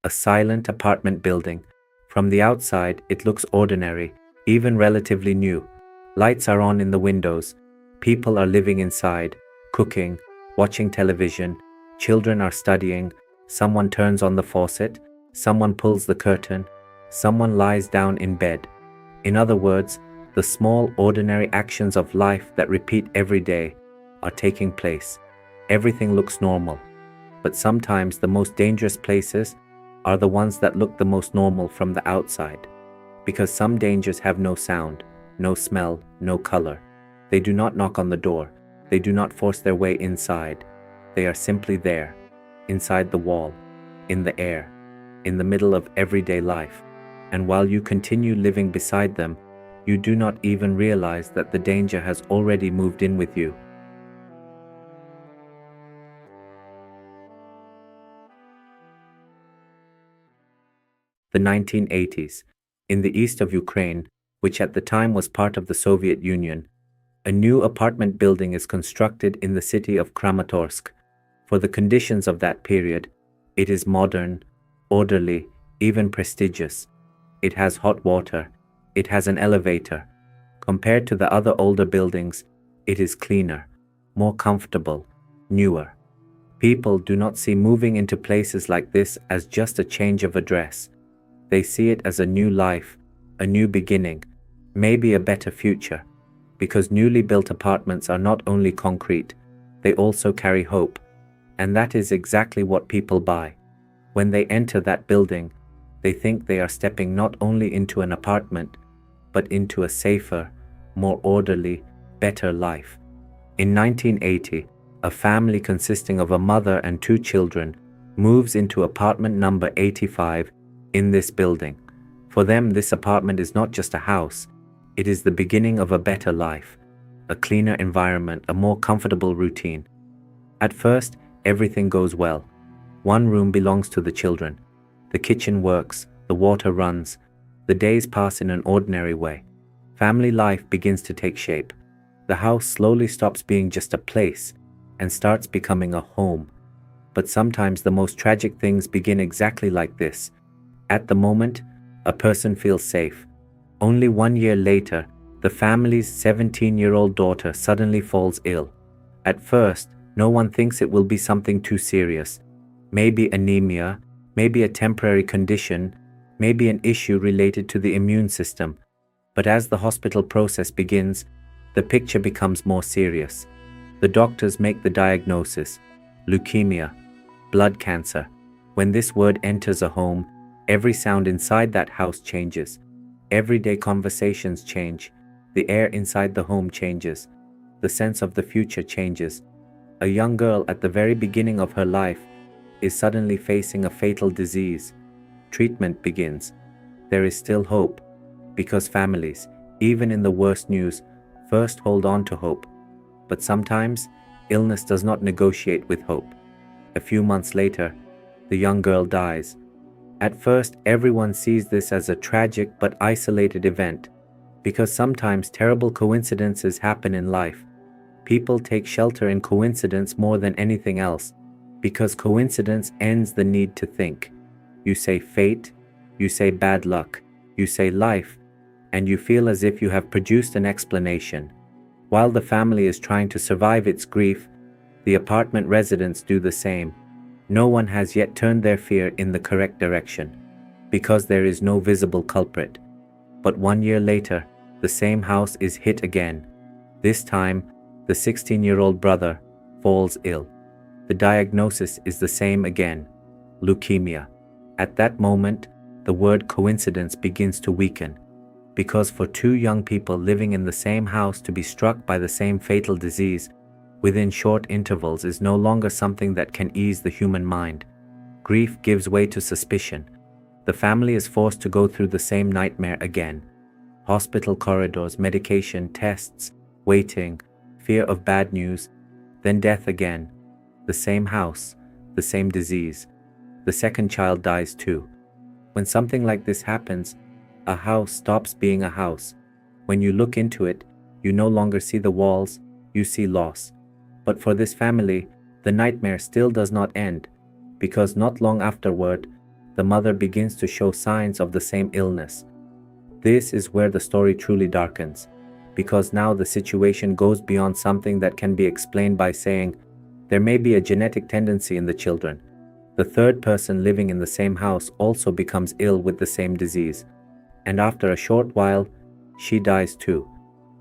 a silent apartment building. From the outside, it looks ordinary, even relatively new. Lights are on in the windows. People are living inside, cooking, watching television. Children are studying. Someone turns on the faucet. Someone pulls the curtain. Someone lies down in bed. In other words, the small, ordinary actions of life that repeat every day are taking place. Everything looks normal. But sometimes the most dangerous places are the ones that look the most normal from the outside. Because some dangers have no sound, no smell, no color. They do not knock on the door. They do not force their way inside. They are simply there, inside the wall, in the air, in the middle of everyday life. And while you continue living beside them, you do not even realize that the danger has already moved in with you. The 1980s. In the east of Ukraine, which at the time was part of the Soviet Union, a new apartment building is constructed in the city of Kramatorsk. For the conditions of that period, it is modern, orderly, even prestigious. It has hot water. It has an elevator. Compared to the other older buildings, it is cleaner, more comfortable, newer. People do not see moving into places like this as just a change of address. They see it as a new life, a new beginning, maybe a better future, because newly built apartments are not only concrete, they also carry hope. And that is exactly what people buy. When they enter that building, they think they are stepping not only into an apartment, but into a safer, more orderly, better life. In 1980, a family consisting of a mother and 2 children moves into apartment number 85 in this building. For them, this apartment is not just a house, it is the beginning of a better life, a cleaner environment, a more comfortable routine. At first, everything goes well. One room belongs to the children. The kitchen works, the water runs. The days pass in an ordinary way. Family life begins to take shape. The house slowly stops being just a place and starts becoming a home. But sometimes the most tragic things begin exactly like this. At the moment, a person feels safe. Only 1 year later, the family's 17-year-old daughter suddenly falls ill. At first, no one thinks it will be something too serious. Maybe anemia, maybe a temporary condition, maybe an issue related to the immune system. But as the hospital process begins, the picture becomes more serious. The doctors make the diagnosis: leukemia, blood cancer. When this word enters a home, every sound inside that house changes. Everyday conversations change. The air inside the home changes. The sense of the future changes. A young girl at the very beginning of her life is suddenly facing a fatal disease. Treatment begins. There is still hope, because families, even in the worst news, first hold on to hope. But sometimes, illness does not negotiate with hope. A few months later, the young girl dies. At first, everyone sees this as a tragic but isolated event, because sometimes terrible coincidences happen in life. People take shelter in coincidence more than anything else, because coincidence ends the need to think. You say fate, you say bad luck, you say life, and you feel as if you have produced an explanation. While the family is trying to survive its grief, the apartment residents do the same. No one has yet turned their fear in the correct direction, because there is no visible culprit. But 1 year later, the same house is hit again. This time, the 16-year-old brother falls ill. The diagnosis is the same again: leukemia. At that moment, the word coincidence begins to weaken, because for 2 young people living in the same house to be struck by the same fatal disease within short intervals is no longer something that can ease the human mind. Grief gives way to suspicion. The family is forced to go through the same nightmare again. Hospital corridors, medication, tests, waiting, fear of bad news, then death again. The same house, the same disease. The second child dies too. When something like this happens, a house stops being a house. When you look into it, you no longer see the walls, you see loss. But for this family, the nightmare still does not end, because not long afterward, the mother begins to show signs of the same illness. This is where the story truly darkens, because now the situation goes beyond something that can be explained by saying, there may be a genetic tendency in the children. The third person living in the same house also becomes ill with the same disease, and after a short while, she dies too.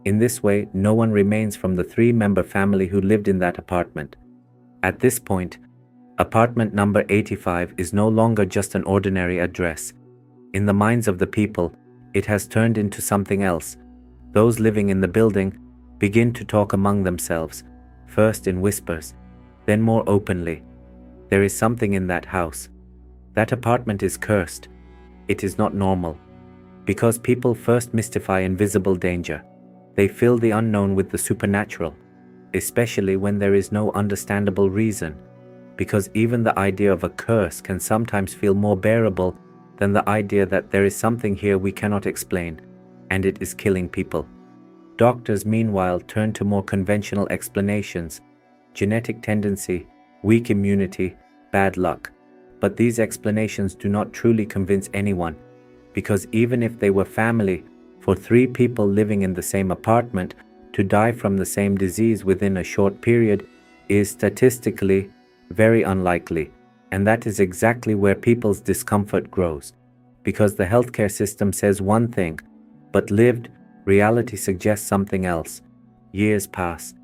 In this way, no one remains from the three-member family who lived in that apartment. At this point, apartment number 85 is no longer just an ordinary address. In the minds of the people, it has turned into something else. Those living in the building begin to talk among themselves, first in whispers, then more openly. There is something in that house. That apartment is cursed. It is not normal. Because people first mystify invisible danger. They fill the unknown with the supernatural, especially when there is no understandable reason. Because even the idea of a curse can sometimes feel more bearable than the idea that there is something here we cannot explain, and it is killing people. Doctors, meanwhile, turn to more conventional explanations: genetic tendency, weak immunity, bad luck. But these explanations do not truly convince anyone, because even if they were family, for three people living in the same apartment to die from the same disease within a short period is statistically very unlikely. And that is exactly where people's discomfort grows, because the healthcare system says one thing, but lived reality suggests something else. Years pass.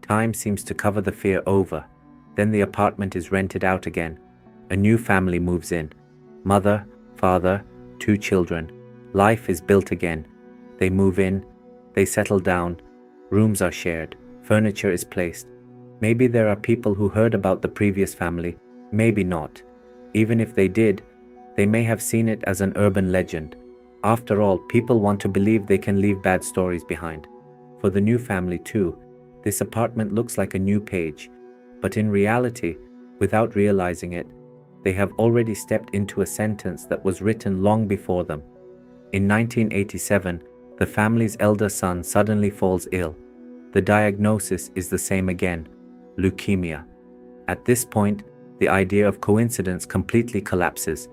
Time seems to cover the fear over. Then the apartment is rented out again. A new family moves in. Mother, father, 2 children. Life is built again. They move in. They settle down. Rooms are shared. Furniture is placed. Maybe there are people who heard about the previous family. Maybe not. Even if they did, they may have seen it as an urban legend. After all, people want to believe they can leave bad stories behind. For the new family too, this apartment looks like a new page. But in reality, without realizing it, they have already stepped into a sentence that was written long before them. In 1987, the family's elder son suddenly falls ill. The diagnosis is the same again: leukemia. At this point, the idea of coincidence completely collapses,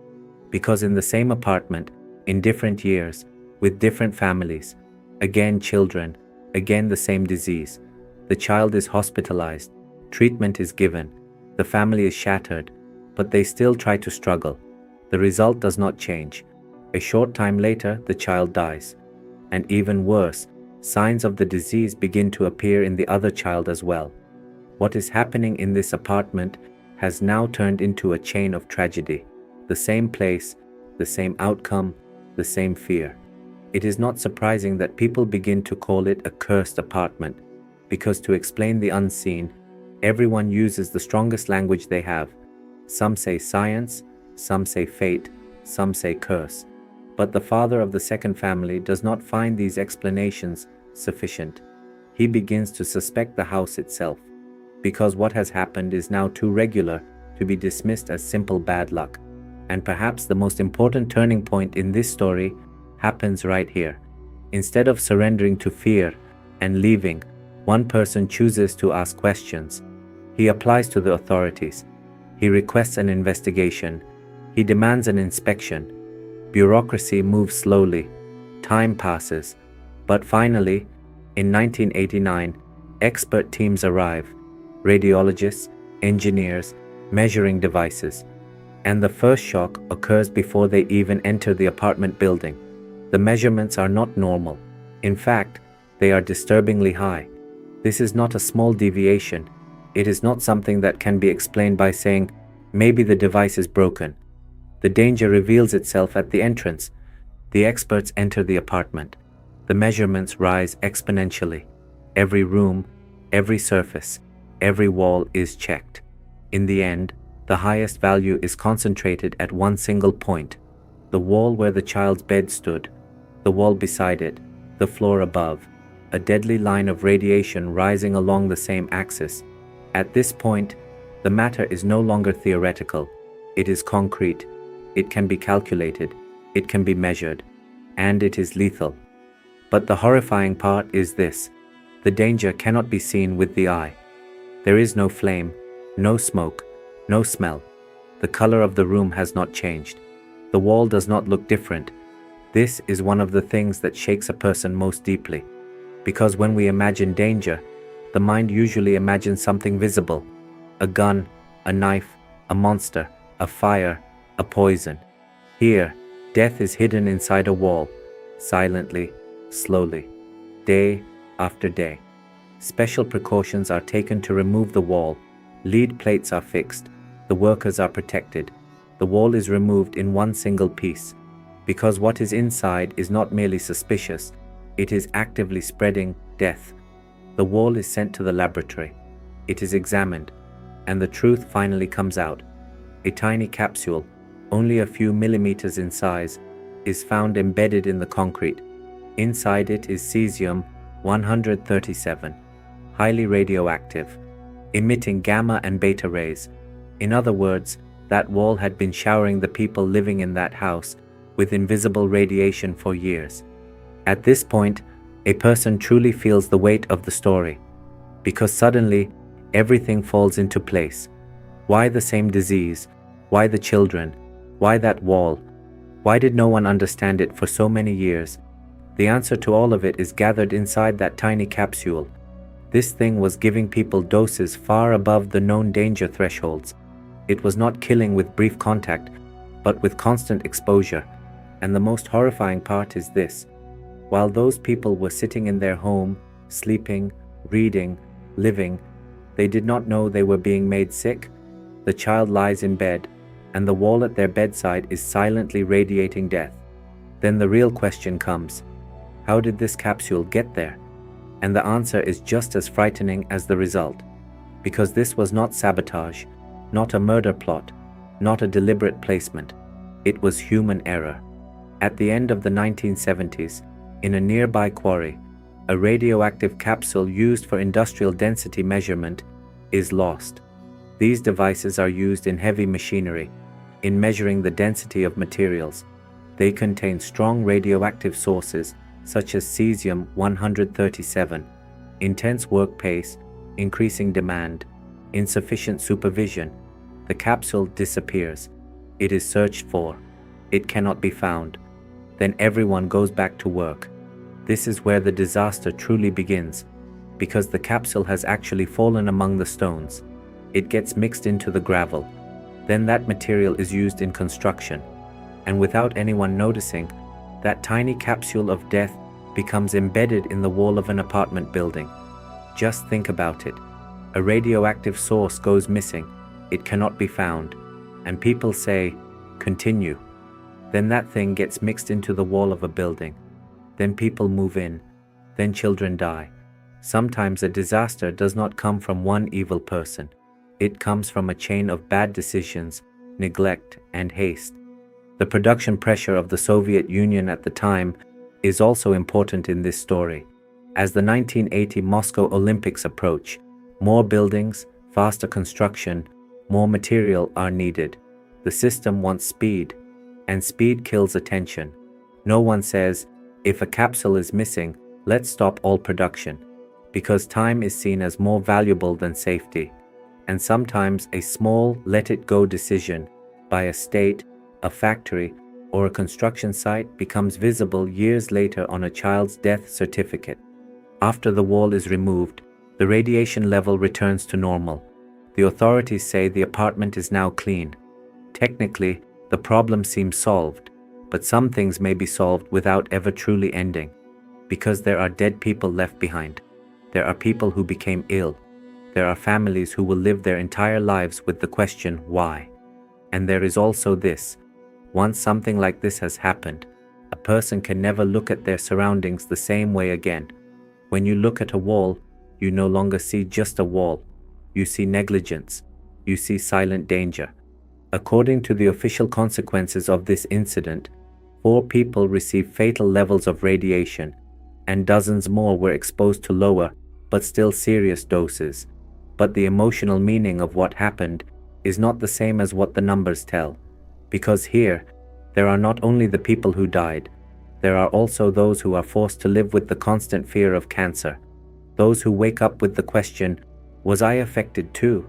because in the same apartment, in different years, with different families, again children, again the same disease. The child is hospitalized, treatment is given, the family is shattered, but they still try to struggle. The result does not change. A short time later, the child dies. And even worse, signs of the disease begin to appear in the other child as well. What is happening in this apartment has now turned into a chain of tragedy. The same place, the same outcome, the same fear. It is not surprising that people begin to call it a cursed apartment, because to explain the unseen, everyone uses the strongest language they have. Some say science, some say fate, some say curse. But the father of the second family does not find these explanations sufficient. He begins to suspect the house itself, because what has happened is now too regular to be dismissed as simple bad luck. And perhaps the most important turning point in this story happens right here. Instead of surrendering to fear and leaving, one person chooses to ask questions. He applies to the authorities. He requests an investigation. He demands an inspection. Bureaucracy moves slowly. Time passes. But finally, in 1989, expert teams arrive. Radiologists, engineers, measuring devices. And the first shock occurs before they even enter the apartment building. The measurements are not normal. In fact, they are disturbingly high. This is not a small deviation. It is not something that can be explained by saying, maybe the device is broken. The danger reveals itself at the entrance. The experts enter the apartment. The measurements rise exponentially. Every room, every surface, every wall is checked. In the end, the highest value is concentrated at one single point: the wall where the child's bed stood, the wall beside it, the floor above, a deadly line of radiation rising along the same axis. At this point, the matter is no longer theoretical. It is concrete. It can be calculated. It can be measured. And it is lethal. But the horrifying part is this: the danger cannot be seen with the eye. There is no flame, no smoke, no smell. The color of the room has not changed. The wall does not look different. This is one of the things that shakes a person most deeply. Because when we imagine danger, the mind usually imagines something visible: a gun, a knife, a monster, a fire, a poison. Here, death is hidden inside a wall, silently, slowly, day after day. Special precautions are taken to remove the wall. Lead plates are fixed. The workers are protected. The wall is removed in one single piece. Because what is inside is not merely suspicious, it is actively spreading death. The wall is sent to the laboratory. It is examined, and the truth finally comes out. A tiny capsule, only a few millimeters in size, is found embedded in the concrete. Inside it is cesium-137, highly radioactive, emitting gamma and beta rays. In other words, that wall had been showering the people living in that house with invisible radiation for years. At this point, a person truly feels the weight of the story, because suddenly everything falls into place. Why the same disease? Why the children? Why that wall? Why did no one understand it for so many years? The answer to all of it is gathered inside that tiny capsule. This thing was giving people doses far above the known danger thresholds. It was not killing with brief contact, but with constant exposure. And the most horrifying part is this: while those people were sitting in their home, sleeping, reading, living, they did not know they were being made sick. The child lies in bed, and the wall at their bedside is silently radiating death. Then the real question comes: how did this capsule get there? And the answer is just as frightening as the result. Because this was not sabotage, not a murder plot, not a deliberate placement. It was human error. At the end of the 1970s, in a nearby quarry, a radioactive capsule used for industrial density measurement is lost. These devices are used in heavy machinery, in measuring the density of materials. They contain strong radioactive sources such as cesium-137, intense work pace, increasing demand, insufficient supervision. The capsule disappears. It is searched for. It cannot be found. Then everyone goes back to work. This is where the disaster truly begins, because the capsule has actually fallen among the stones. It gets mixed into the gravel. Then that material is used in construction. And without anyone noticing, that tiny capsule of death becomes embedded in the wall of an apartment building. Just think about it. A radioactive source goes missing. It cannot be found. And people say, continue. Then that thing gets mixed into the wall of a building. Then people move in. Then children die. Sometimes a disaster does not come from one evil person. It comes from a chain of bad decisions, neglect, and haste. The production pressure of the Soviet Union at the time is also important in this story. As the 1980 Moscow Olympics approach, more buildings, faster construction, more material are needed. The system wants speed, and speed kills attention. No one says, if a capsule is missing, let's stop all production, because time is seen as more valuable than safety. And sometimes a small let-it-go decision by a state, a factory, or a construction site becomes visible years later on a child's death certificate. After the wall is removed, the radiation level returns to normal. The authorities say the apartment is now clean. Technically, the problem seems solved, but some things may be solved without ever truly ending, because there are dead people left behind. There are people who became ill. There are families who will live their entire lives with the question, why? And there is also this: once something like this has happened, a person can never look at their surroundings the same way again. When you look at a wall, you no longer see just a wall. You see negligence. You see silent danger. According to the official consequences of this incident, 4 people received fatal levels of radiation, and dozens more were exposed to lower, but still serious doses. But the emotional meaning of what happened is not the same as what the numbers tell. Because here, there are not only the people who died, there are also those who are forced to live with the constant fear of cancer. Those who wake up with the question, was I affected too?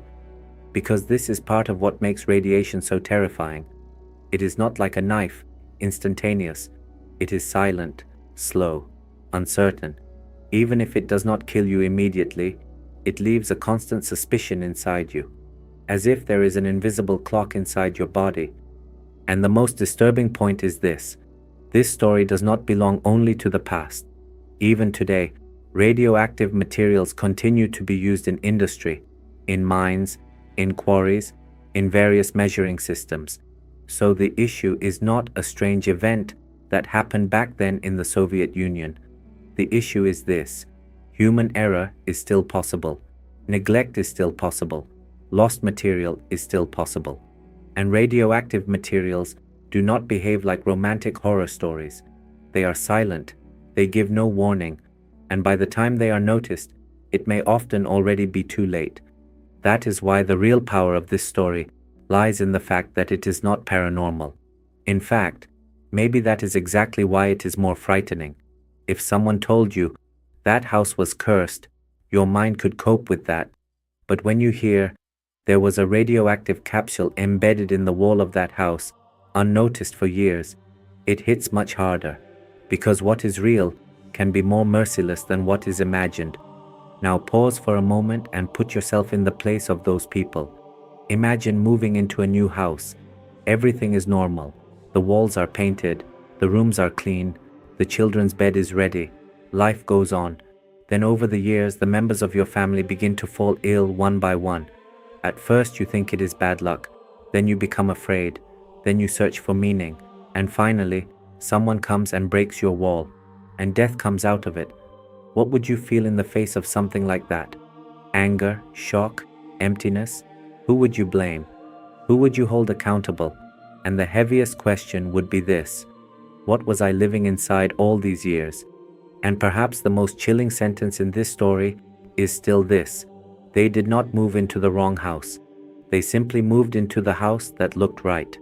Because this is part of what makes radiation so terrifying. It is not like a knife, instantaneous. It is silent, slow, uncertain. Even if it does not kill you immediately, it leaves a constant suspicion inside you, as if there is an invisible clock inside your body. And the most disturbing point is this story does not belong only to the past. Even today, radioactive materials continue to be used in industry, in mines, in quarries, in various measuring systems. So the issue is not a strange event that happened back then in the Soviet Union. The issue is this: human error is still possible, neglect is still possible, lost material is still possible. And radioactive materials do not behave like romantic horror stories. They are silent, they give no warning, and by the time they are noticed, it may often already be too late. That is why the real power of this story lies in the fact that it is not paranormal. In fact, maybe that is exactly why it is more frightening. If someone told you that house was cursed, your mind could cope with that. But when you hear there was a radioactive capsule embedded in the wall of that house, unnoticed for years, it hits much harder, because what is real can be more merciless than what is imagined. Now pause for a moment and put yourself in the place of those people. Imagine moving into a new house. Everything is normal. The walls are painted, the rooms are clean, the children's bed is ready, life goes on. Then over the years, the members of your family begin to fall ill one by one. At first you think it is bad luck, then you become afraid, then you search for meaning, and finally, someone comes and breaks your wall, and death comes out of it. What would you feel in the face of something like that? Anger, shock, emptiness? Who would you blame? Who would you hold accountable? And the heaviest question would be this: what was I living inside all these years? And perhaps the most chilling sentence in this story is still this: they did not move into the wrong house. They simply moved into the house that looked right.